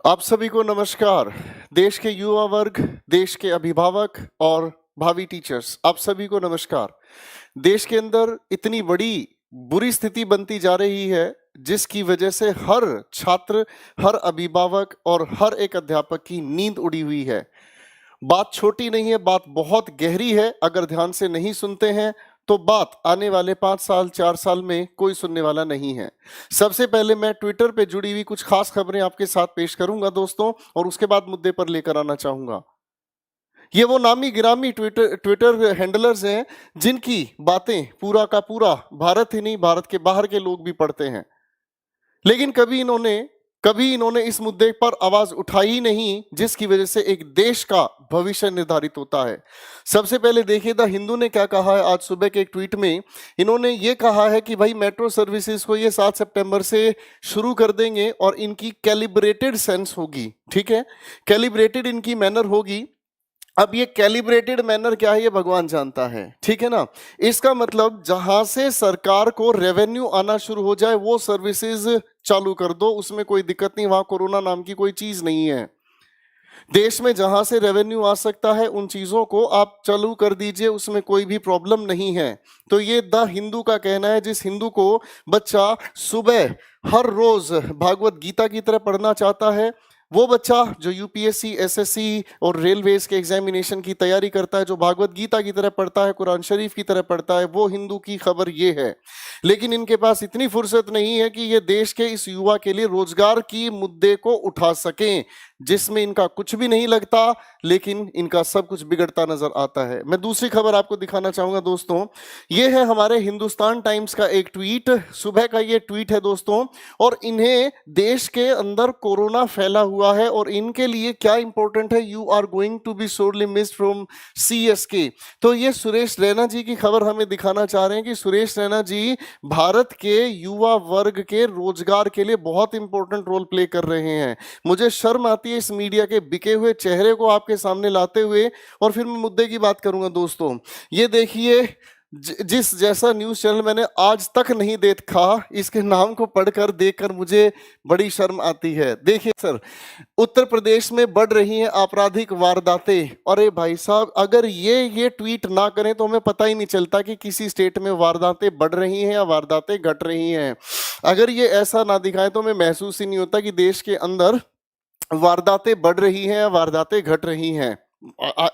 आप सभी को नमस्कार। देश के युवा वर्ग, देश के अभिभावक और भावी टीचर्स, आप सभी को नमस्कार। देश के अंदर इतनी बड़ी बुरी स्थिति बनती जा रही है जिसकी वजह से हर छात्र, हर अभिभावक और हर एक अध्यापक की नींद उड़ी हुई है। बात छोटी नहीं है, बात बहुत गहरी है। अगर ध्यान से नहीं सुनते हैं तो बात आने वाले 5 साल 4 साल में कोई सुनने वाला नहीं है। सबसे पहले मैं ट्विटर पे जुड़ी हुई कुछ खास खबरें आपके साथ पेश करूंगा दोस्तों, और उसके बाद मुद्दे पर लेकर आना चाहूंगा। ये वो नामी गिरामी ट्विटर हैंडलर्स हैं जिनकी बातें पूरा का पूरा भारत ही नहीं, भारत के बाहर के लोग भी पढ़ते हैं, लेकिन कभी इन्होंने इस मुद्दे पर आवाज उठाई ही नहीं, जिसकी वजह से एक देश का भविष्य निर्धारित होता है। सबसे पहले देखिए द हिंदू ने क्या कहा है। आज सुबह के एक ट्वीट में इन्होंने ये कहा है कि भाई मेट्रो सर्विसेज को ये 7 सितंबर से शुरू कर देंगे और इनकी कैलिब्रेटेड सेंस होगी। ठीक है, कैलिब्रेटेड इनकी मैनर होगी। अब ये कैलिब्रेटेड मैनर क्या है ये भगवान जानता है, ठीक है ना। इसका मतलब जहां से सरकार को रेवेन्यू आना शुरू हो जाए वो सर्विसेज चालू कर दो, उसमें कोई दिक्कत नहीं। वहां कोरोना नाम की कोई चीज नहीं है। देश में जहां से रेवेन्यू आ सकता है उन चीजों को आप चालू कर दीजिए, उसमें कोई भी प्रॉब्लम नहीं है। तो ये द हिंदू का कहना है। जिस हिंदू को बच्चा सुबह हर रोज भागवत गीता की तरह पढ़ना चाहता है, वो बच्चा जो यूपीएससी, एसएससी और रेलवेज के एग्जामिनेशन की तैयारी करता है, जो भागवत गीता की तरह पढ़ता है, कुरान शरीफ की तरह पढ़ता है, वो हिंदू की खबर ये है। लेकिन इनके पास इतनी फुर्सत नहीं है कि ये देश के इस युवा के लिए रोजगार की मुद्दे को उठा सकें, जिसमें इनका कुछ भी नहीं लगता, लेकिन इनका सब कुछ बिगड़ता नजर आता है। मैं दूसरी खबर आपको दिखाना चाहूंगा दोस्तों। ये है हमारे हिंदुस्तान टाइम्स का एक ट्वीट, सुबह का ये ट्वीट है दोस्तों। और इन्हें देश के अंदर कोरोना फैला हुआ है और इनके लिए क्या इंपॉर्टेंट है, you are going to be sorely missed from CSK। तो ये सुरेश रैना जी की खबर हमें दिखाना चाह रहे हैं कि सुरेश रैना जी भारत के युवा वर्ग के रोजगार के लिए बहुत इंपॉर्टेंट रोल प्ले कर रहे हैं। मुझे शर्म आती है इस मीडिया के बिके हुए चेहरे को आपके सामने लाते हुए। और फिर मैं मुद्दे की बात करूंगा दोस्तों। ये देखिए, जिस जैसा न्यूज चैनल मैंने आज तक नहीं देखा, इसके नाम को पढ़कर देखकर मुझे बड़ी शर्म आती है। देखिए सर, उत्तर प्रदेश में बढ़ रही हैं आपराधिक वारदातें। अरे भाई साहब, अगर ये ट्वीट ना करें तो हमें पता ही नहीं चलता कि किसी स्टेट में वारदातें बढ़ रही हैं या वारदातें घट रही हैं। अगर ये ऐसा ना दिखाएं तो हमें महसूस ही नहीं होता कि देश के अंदर वारदातें बढ़ रही हैं या वारदातें घट रही हैं।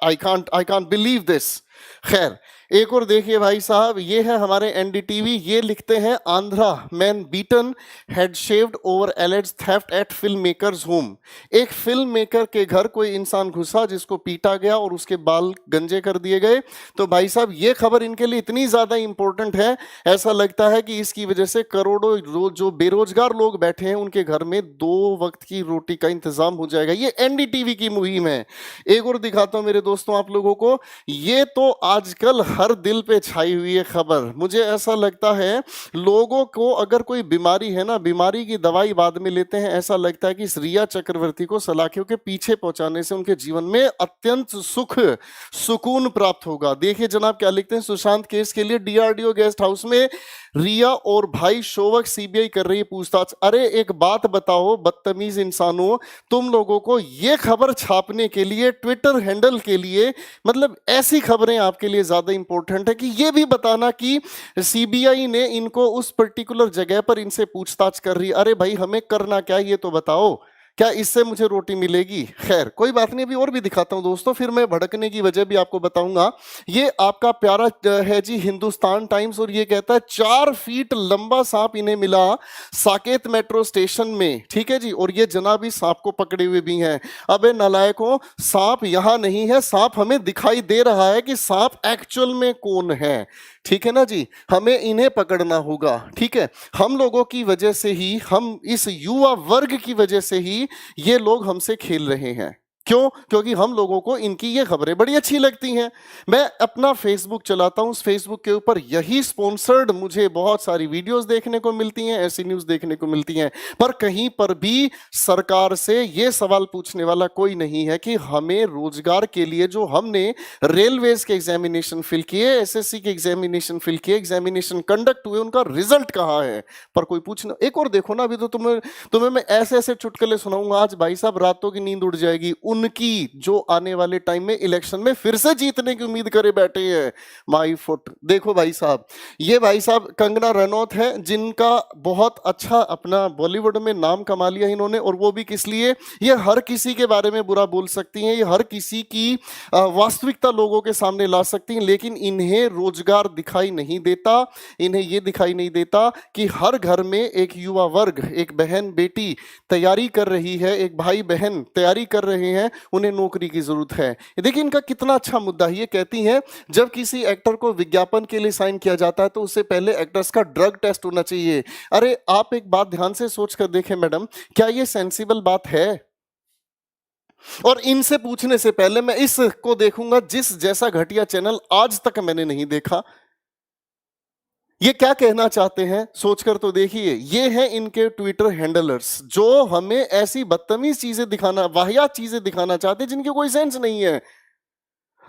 I can't believe this. खैर, एक और देखिए भाई साहब, ये है हमारे NDTV। ये लिखते हैं, Andhra man beaten head shaved over alleged theft at film makers home. एक फिल्म मेकर के घर कोई इंसान घुसा जिसको पीटा गया और उसके बाल गंजे कर दिए गए। तो भाई साहब, ये खबर इनके लिए इतनी ज्यादा इंपॉर्टेंट है, ऐसा लगता है कि इसकी वजह से करोड़ों जो बेरोजगार लोग बैठे हैं उनके घर में 2 वक्त की रोटी का इंतजाम हो जाएगा। ये NDTV की मुहिम है। एक और दिखाता हूं मेरे दोस्तों आप लोगों को। ये तो आजकल हर दिल पे छाई हुई है खबर। मुझे ऐसा लगता है लोगों को अगर कोई बीमारी है ना, बीमारी की दवाई बाद में लेते हैं। ऐसा लगता है कि इस रिया चक्रवर्ती को सलाखियों के पीछे पहुंचाने से उनके जीवन में अत्यंत सुकून प्राप्त होगा। देखिए जनाब क्या लिखते हैं, सुशांत केस के लिए DRDO गेस्ट हाउस में रिया और भाई शोवक CBI कर रही है पूछताछ। अरे एक बात बताओ बदतमीज इंसानों, तुम लोगों को ये खबर छापने के लिए, ट्विटर हैंडल के लिए, मतलब ऐसी खबरें आपके लिए ज्यादा इंपॉर्टेंट है कि ये भी बताना कि CBI ने इनको उस पर्टिकुलर जगह पर इनसे पूछताछ कर रही। अरे भाई हमें करना क्या ये तो बताओ, क्या इससे मुझे रोटी मिलेगी? खैर कोई बात नहीं, अभी और भी दिखाता हूं दोस्तों, फिर मैं भड़कने की वजह भी आपको बताऊंगा। ये आपका प्यारा है जी हिंदुस्तान टाइम्स, और ये कहता है 4 फीट लंबा सांप इन्हें मिला साकेत मेट्रो स्टेशन में। ठीक है जी, और ये जनाब इस सांप को पकड़े हुए भी हैं। अबे नालायकों, सांप यहां नहीं है, सांप हमें दिखाई दे रहा है कि सांप एक्चुअल में कौन है। ठीक है ना जी, हमें इन्हें पकड़ना होगा। ठीक है, हम लोगों की वजह से ही, हम इस युवा वर्ग की वजह से ही ये लोग हमसे खेल रहे हैं। क्यों? क्योंकि हम लोगों को इनकी ये खबरें बड़ी अच्छी लगती हैं। मैं अपना फेसबुक चलाता हूं, उस फेसबुक के ऊपर यही स्पॉन्सर्ड मुझे बहुत सारी वीडियोस देखने को मिलती हैं, ऐसी न्यूज देखने को मिलती हैं, पर कहीं पर भी सरकार से ये सवाल पूछने वाला कोई नहीं है कि हमें रोजगार के लिए जो हमने रेलवेज के एग्जामिनेशन फिल किए, एसएससी के एग्जामिनेशन फिल किए, एग्जामिनेशन कंडक्ट हुए, उनका रिजल्ट कहां है, पर कोई पूछना। एक और देखो ना, अभी तो तुम्हें मैं ऐसे ऐसे चुटकुले सुनाऊंगा, आज भाई साहब रातों की नींद उड़ जाएगी। उनकी जो आने वाले टाइम में इलेक्शन में फिर से जीतने की उम्मीद करे बैठे हैं, माई फुट। देखो भाई साहब, ये भाई साहब कंगना रनौत है, जिनका बहुत अच्छा अपना बॉलीवुड में नाम कमा लिया इन्होंने, और वो भी किस लिए? ये हर किसी के बारे में बुरा बोल सकती हैं, ये हर किसी की वास्तविकता लोगों के सामने ला सकती हैं, लेकिन इन्हें रोजगार दिखाई नहीं देता। इन्हें यह दिखाई नहीं देता कि हर घर में एक युवा वर्ग, एक बहन बेटी तैयारी कर रही है, एक भाई बहन तैयारी कर रहे हैं, उन्हें नौकरी की जरूरत है। देखिए इनका कितना अच्छा मुद्दा है। ये कहती हैं जब किसी एक्टर को विज्ञापन के लिए साइन किया जाता है तो उससे पहले एक्टर्स का ड्रग टेस्ट होना चाहिए। अरे आप एक बात ध्यान से सोच कर देखें मैडम, क्या ये सेंसिबल बात है? और इनसे पूछने से पहले मैं इसको देखूंगा जिस जैसा घटिया चैनल आज तक मैंने नहीं देखा। ये क्या कहना चाहते हैं सोचकर तो देखिए। ये हैं इनके ट्विटर हैंडलर्स जो हमें ऐसी बदतमीज चीजें दिखाना, वाहियात चीजें दिखाना चाहते हैं जिनकी कोई सेंस नहीं है।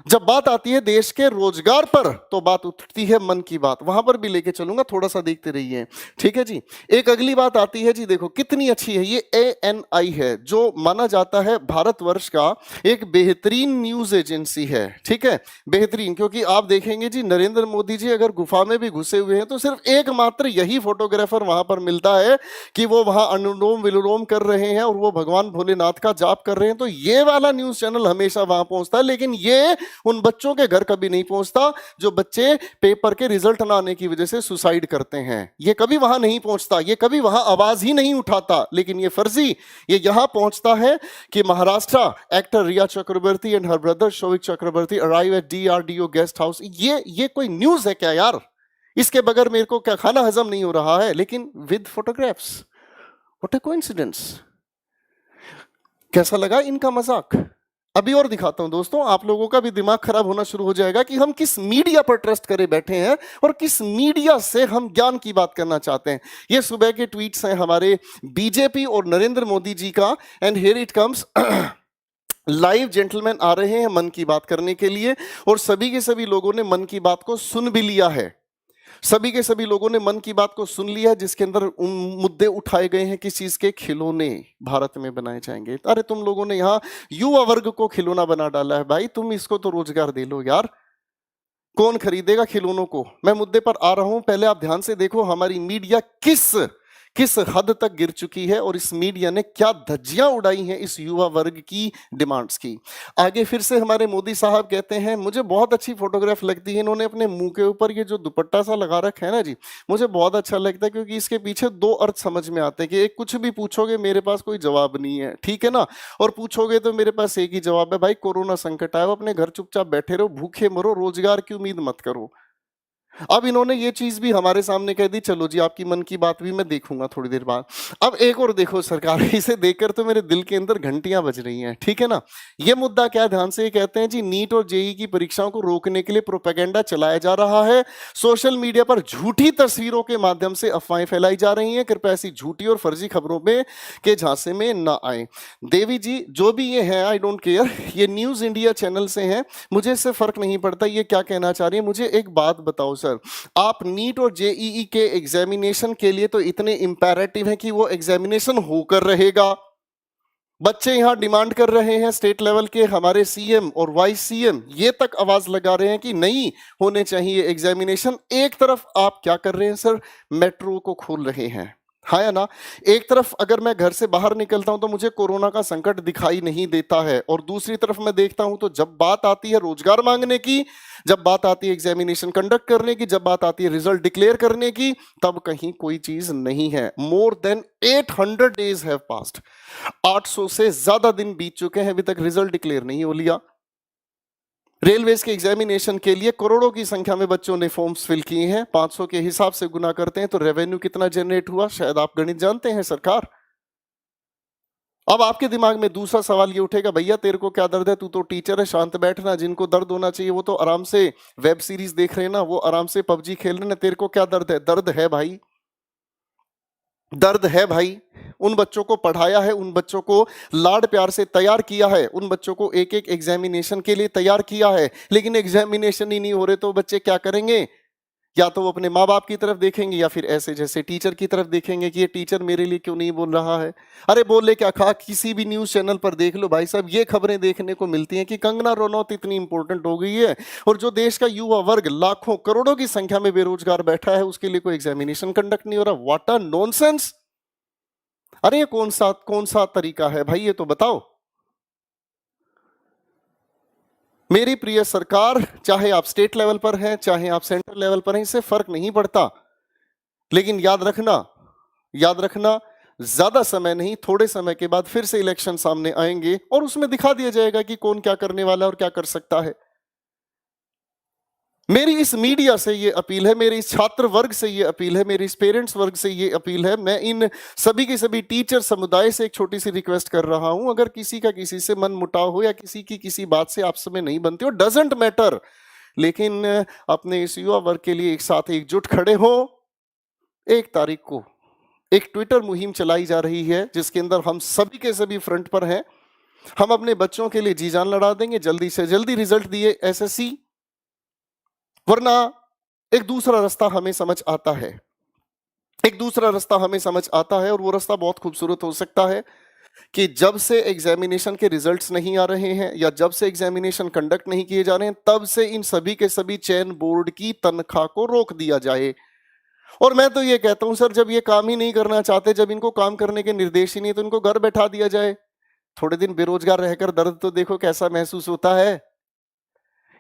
जब बात आती है देश के रोजगार पर तो बात उठती है मन की बात, वहां पर भी लेके चलूंगा, थोड़ा सा देखते रहिए, ठीक है जी। एक अगली बात आती है जी, देखो कितनी अच्छी है। ये ANI है, जो माना जाता है भारतवर्ष का एक बेहतरीन न्यूज एजेंसी है, ठीक है, बेहतरीन। क्योंकि आप देखेंगे जी, नरेंद्र मोदी जी अगर गुफा में भी घुसे हुए हैं तो सिर्फ एकमात्र यही फोटोग्राफर वहां पर मिलता है कि वो वहां अनुलोम विलोम कर रहे हैं और वो भगवान भोलेनाथ का जाप कर रहे हैं, तो ये वाला न्यूज चैनल हमेशा वहां पहुंचता है। लेकिन ये उन बच्चों के घर कभी नहीं पहुंचता जो बच्चे पेपर के रिजल्ट ना आने की वजह से सुसाइड करते हैं। ये कभी वहां नहीं पहुंचता, ये कभी वहां आवाज ही नहीं उठाता। लेकिन ये फर्जी ये यहां पहुंचता है कि Maharashtra actor Rhea Chakraborty and her brother Showik Chakraborty arrive at DRDO guest house. ये कोई न्यूज है क्या यार? इसके बगैर मेरे को क्या खाना हजम नहीं हो रहा है? लेकिन with photographs, what a coincidence. कैसा लगा इनका मजाक? अभी और दिखाता हूं दोस्तों, आप लोगों का भी दिमाग खराब होना शुरू हो जाएगा कि हम किस मीडिया पर ट्रस्ट करे बैठे हैं और किस मीडिया से हम ज्ञान की बात करना चाहते हैं। ये सुबह के ट्वीट्स हैं हमारे बीजेपी और नरेंद्र मोदी जी का, and here it comes. Live gentleman आ रहे हैं मन की बात करने के लिए, और सभी के सभी लोगों ने मन की बात को सुन भी लिया है। सभी के सभी लोगों ने मन की बात को सुन लिया है, जिसके अंदर मुद्दे उठाए गए हैं किस चीज के? खिलौने भारत में बनाए जाएंगे। अरे तुम लोगों ने यहाँ युवा वर्ग को खिलौना बना डाला है भाई, तुम इसको तो रोजगार दे लो यार। कौन खरीदेगा खिलौनों को? मैं मुद्दे पर आ रहा हूं, पहले आप ध्यान से देखो हमारी मीडिया किस हद तक गिर चुकी है और इस मीडिया ने क्या धज्जियां उड़ाई हैं इस युवा वर्ग की डिमांड्स की। आगे फिर से हमारे मोदी साहब कहते हैं, मुझे बहुत अच्छी फोटोग्राफ लगती है, इन्होंने अपने मुंह के ऊपर ये जो दुपट्टा सा लगा रखा है ना जी, मुझे बहुत अच्छा लगता है, क्योंकि इसके पीछे दो अर्थ समझ में आते हैं कि एक, कुछ भी पूछोगे मेरे पास कोई जवाब नहीं है, ठीक है ना, और पूछोगे तो मेरे पास एक ही जवाब है, भाई कोरोना संकट आया, अपने घर चुपचाप बैठे रहो, भूखे मरो, रोजगार की उम्मीद मत करो। अब इन्होंने ये चीज भी हमारे सामने कह दी, चलो जी आपकी मन की बात भी मैं देखूंगा थोड़ी देर बाद। अब एक और देखो सरकार, इसे देखकर तो मेरे दिल के अंदर घंटियां बज रही हैं, ठीक है ना। ये मुद्दा क्या, ध्यान से कहते हैं जी, नीट और जेई की परीक्षाओं को रोकने के लिए प्रोपेगेंडा चलाया जा रहा है। सोशल मीडिया पर झूठी तस्वीरों के माध्यम से अफवाहें फैलाई जा रही हैं, कृपया ऐसी झूठी और फर्जी खबरों में के झांसे में ना आए। देवी जी जो भी ये है, आई डोंट केयर, ये न्यूज इंडिया चैनल से हैं, मुझे इससे फर्क नहीं पड़ता ये क्या कहना चाह रही है। मुझे एक बात बताओ सर, आप नीट और जेईई के एग्जामिनेशन के लिए तो इतने इंपैरेटिव हैं कि वो एग्जामिनेशन होकर रहेगा। बच्चे यहां डिमांड कर रहे हैं, स्टेट लेवल के हमारे सीएम और वाइस सीएम ये तक आवाज लगा रहे हैं कि नहीं होने चाहिए एग्जामिनेशन। एक तरफ आप क्या कर रहे हैं सर, मेट्रो को खोल रहे हैं, हाँ या ना। एक तरफ अगर मैं घर से बाहर निकलता हूं तो मुझे कोरोना का संकट दिखाई नहीं देता है, और दूसरी तरफ मैं देखता हूं तो जब बात आती है रोजगार मांगने की, जब बात आती है एग्जामिनेशन कंडक्ट करने की, जब बात आती है रिजल्ट डिक्लेयर करने की, तब कहीं कोई चीज नहीं है। More than 800 days have passed, 800 से ज्यादा दिन बीत चुके हैं, अभी तक रिजल्ट डिक्लेयर नहीं हो लिया। रेलवेज के एग्जामिनेशन के लिए करोड़ों की संख्या में बच्चों ने फॉर्म्स फिल किए हैं, 500 के हिसाब से गुना करते हैं तो रेवेन्यू कितना जनरेट हुआ, शायद आप गणित जानते हैं सरकार। अब आपके दिमाग में दूसरा सवाल ये उठेगा, भैया तेरे को क्या दर्द है, तू तो टीचर है, शांत बैठना। जिनको दर्द होना चाहिए वो तो आराम से वेब सीरीज देख रहे हैं ना, वो आराम से पबजी खेल रहे हैं, तेरे को क्या दर्द है? दर्द है भाई, दर्द है भाई। उन बच्चों को पढ़ाया है, उन बच्चों को लाड प्यार से तैयार किया है, उन बच्चों को एक एक एग्जामिनेशन के लिए तैयार किया है, लेकिन एग्जामिनेशन ही नहीं हो रहे तो बच्चे क्या करेंगे? या तो वो अपने माँ बाप की तरफ देखेंगे या फिर ऐसे जैसे टीचर की तरफ देखेंगे कि ये टीचर मेरे लिए क्यों नहीं बोल रहा है। अरे बोले क्या खा, किसी भी न्यूज चैनल पर देख लो भाई साहब, ये खबरें देखने को मिलती हैं कि कंगना रनौत इतनी इंपॉर्टेंट हो गई है और जो देश का युवा वर्ग लाखों करोड़ों की संख्या में बेरोजगार बैठा है उसके लिए कोई एग्जामिनेशन कंडक्ट नहीं हो रहा। What a nonsense. अरे ये कौन सा तरीका है भाई, ये तो बताओ। मेरी प्रिय सरकार, चाहे आप स्टेट लेवल पर हैं चाहे आप सेंट्रल लेवल पर हैं, इससे फर्क नहीं पड़ता, लेकिन याद रखना ज्यादा समय नहीं, थोड़े समय के बाद फिर से इलेक्शन सामने आएंगे और उसमें दिखा दिया जाएगा कि कौन क्या करने वाला है और क्या कर सकता है। मेरी इस मीडिया से ये अपील है, मेरे इस छात्र वर्ग से ये अपील है, मेरे इस पेरेंट्स वर्ग से ये अपील है, मैं इन सभी के सभी टीचर समुदाय से एक छोटी सी रिक्वेस्ट कर रहा हूं, अगर किसी का किसी से मन मुटाव हो या किसी की किसी बात से आपस में नहीं बनती हो, डजंट मैटर, लेकिन अपने इस युवा वर्ग के लिए एक साथ एकजुट खड़े हो। 1 तारीख को एक ट्विटर मुहिम चलाई जा रही है जिसके अंदर हम सभी के सभी फ्रंट पर हैं। हम अपने बच्चों के लिए जी जान लड़ा देंगे, जल्दी से जल्दी रिजल्ट दिए एसएससी, वरना एक दूसरा रास्ता हमें समझ आता है, एक दूसरा रास्ता हमें समझ आता है और वो रास्ता बहुत खूबसूरत हो सकता है कि जब से एग्जामिनेशन के रिजल्ट्स नहीं आ रहे हैं या जब से एग्जामिनेशन कंडक्ट नहीं किए जा रहे हैं तब से इन सभी के सभी चयन बोर्ड की तनख्वाह को रोक दिया जाए। और मैं तो ये कहता हूं सर, जब ये काम ही नहीं करना चाहते, जब इनको काम करने के निर्देश ही नहीं, तो इनको घर बैठा दिया जाए। थोड़े दिन बेरोजगार रहकर दर्द तो देखो कैसा महसूस होता है।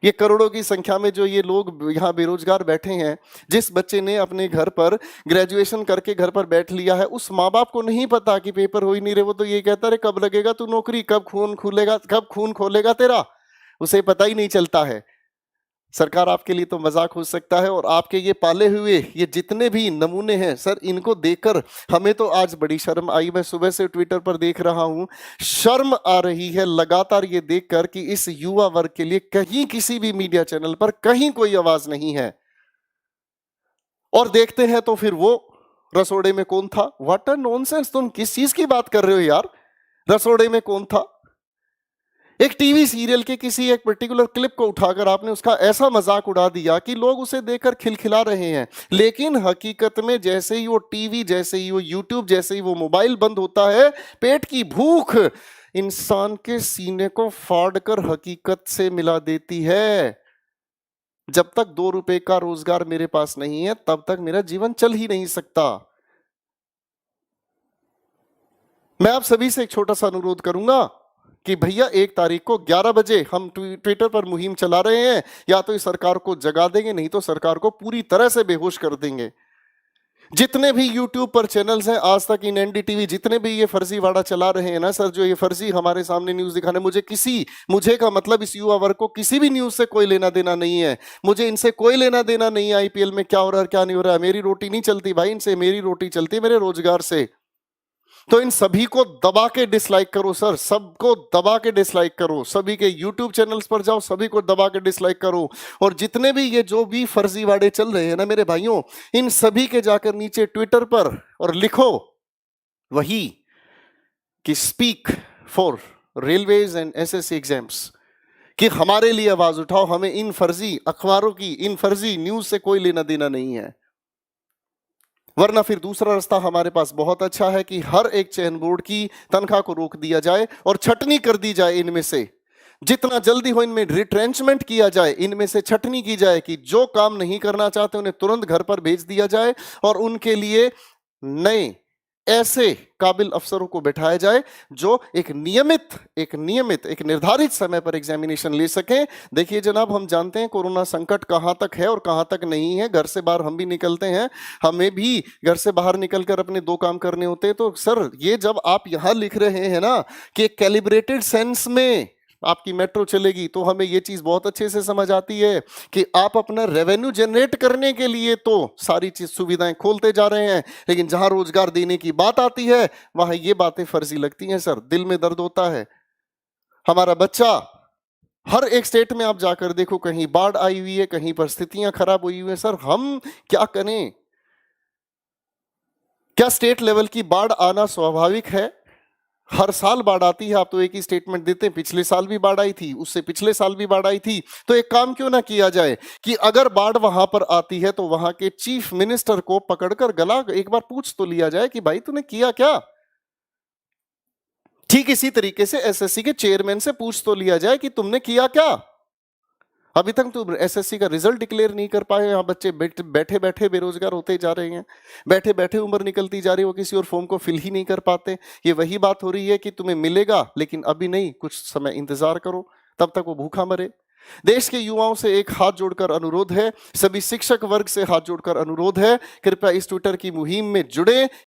ये करोड़ों की संख्या में जो ये लोग यहाँ बेरोजगार बैठे हैं, जिस बच्चे ने अपने घर पर ग्रेजुएशन करके घर पर बैठ लिया है, उस माँ बाप को नहीं पता कि पेपर हो ही नहीं रहे, वो तो ये कहता है कब लगेगा तू नौकरी, कब खून खोलेगा तेरा, उसे पता ही नहीं चलता है। सरकार आपके लिए तो मजाक हो सकता है, और आपके ये पाले हुए ये जितने भी नमूने हैं सर, इनको देखकर हमें तो आज बड़ी शर्म आई। मैं सुबह से ट्विटर पर देख रहा हूं, शर्म आ रही है लगातार ये देखकर कि इस युवा वर्ग के लिए कहीं किसी भी मीडिया चैनल पर कहीं कोई आवाज नहीं है। और देखते हैं तो फिर वो रसोड़े में कौन था, व्हाट अ नॉनसेंस। तुम किस चीज की बात कर रहे हो यार, रसोड़े में कौन था? एक टीवी सीरियल के किसी एक पर्टिकुलर क्लिप को उठाकर आपने उसका ऐसा मजाक उड़ा दिया कि लोग उसे देखकर खिलखिला रहे हैं, लेकिन हकीकत में जैसे ही वो टीवी, जैसे ही वो यूट्यूब, जैसे ही वो मोबाइल बंद होता है, पेट की भूख इंसान के सीने को फाड़कर हकीकत से मिला देती है। जब तक 2 रुपए का रोजगार मेरे पास नहीं है तब तक मेरा जीवन चल ही नहीं सकता। मैं आप सभी से एक छोटा सा अनुरोध करूंगा कि भैया 1 तारीख को 11 बजे हम ट्विटर पर मुहिम चला रहे हैं, या तो इस सरकार को जगा देंगे, नहीं तो सरकार को पूरी तरह से बेहोश कर देंगे। जितने भी यूट्यूब पर चैनल्स हैं, आज तक इन एनडीटीवी, जितने भी ये फर्जीवाड़ा चला रहे हैं ना सर, जो ये फर्जी हमारे सामने न्यूज दिखाने, मुझे का मतलब इस युवा वर्ग को किसी भी न्यूज से कोई लेना देना नहीं है। मुझे इनसे कोई लेना देना नहीं है आईपीएल में क्या हो रहा है क्या नहीं हो रहा है। मेरी रोटी नहीं चलती भाई इनसे, मेरी रोटी चलती है मेरे रोजगार से। तो इन सभी को दबा के डिसलाइक करो सर, सबको दबा के डिसलाइक करो, सभी के यूट्यूब चैनल्स पर जाओ, सभी को दबा के डिसलाइक करो। और जितने भी ये जो भी फर्जीवाड़े चल रहे हैं ना मेरे भाइयों, इन सभी के जाकर नीचे ट्विटर पर और लिखो वही कि speak for railways and SSC exams, कि हमारे लिए आवाज उठाओ, हमें इन फर्जी अखबारों की, इन फर्जी न्यूज से कोई लेना देना नहीं है। वरना फिर दूसरा रास्ता हमारे पास बहुत अच्छा है कि हर एक चयन बोर्ड की तनख्वाह को रोक दिया जाए और छटनी कर दी जाए। इनमें से जितना जल्दी हो इनमें रिट्रेंचमेंट किया जाए, इनमें से छटनी की जाए कि जो काम नहीं करना चाहते उन्हें तुरंत घर पर भेज दिया जाए और उनके लिए नए ऐसे काबिल अफसरों को बैठाया जाए जो एक निर्धारित समय पर एग्जामिनेशन ले सकें। देखिए जनाब, हम जानते हैं कोरोना संकट कहां तक है और कहां तक नहीं है। घर से बाहर हम भी निकलते हैं, हमें भी घर से बाहर निकलकर अपने 2 काम करने होते हैं। तो सर ये जब आप यहां लिख रहे हैं ना कि कैलिब्रेटेड सेंस में आपकी मेट्रो चलेगी तो हमें ये चीज बहुत अच्छे से समझ आती है कि आप अपना रेवेन्यू जनरेट करने के लिए तो सारी चीज सुविधाएं खोलते जा रहे हैं, लेकिन जहां रोजगार देने की बात आती है वहां ये बातें फर्जी लगती हैं सर, दिल में दर्द होता है। हमारा बच्चा, हर एक स्टेट में आप जाकर देखो, कहीं बाढ़ आई हुई है, कहीं परिस्थितियां खराब हुई हुई है। सर हम क्या करें? क्या स्टेट लेवल की बाढ़ आना स्वाभाविक है? हर साल बाढ़ आती है, आप तो एक ही स्टेटमेंट देते हैं, पिछले साल भी बाढ़ आई थी, उससे पिछले साल भी बाढ़ आई थी। तो एक काम क्यों ना किया जाए कि अगर बाढ़ वहां पर आती है तो वहां के चीफ मिनिस्टर को पकड़कर गला एक बार पूछ तो लिया जाए कि भाई तूने किया क्या। ठीक इसी तरीके से एसएससी के चेयरमैन से पूछ तो लिया जाए कि तुमने किया क्या। अभी तक तो एसएससी का रिजल्ट डिक्लेयर नहीं कर पाए, यहाँ बच्चे बैठे बैठे बेरोजगार होते जा रहे हैं, बैठे बैठे उम्र निकलती जा रही है, वो किसी और फॉर्म को फिल ही नहीं कर पाते। ये वही बात हो रही है कि तुम्हें मिलेगा लेकिन अभी नहीं, कुछ समय इंतजार करो, तब तक वो भूखा मरे। देश के युवाओं से एक हाथ जोड़कर अनुरोध है, सभी शिक्षक वर्ग से हाथ जोड़कर अनुरोध है, कृपया इस ट्विटर की मुहिम में जुड़े,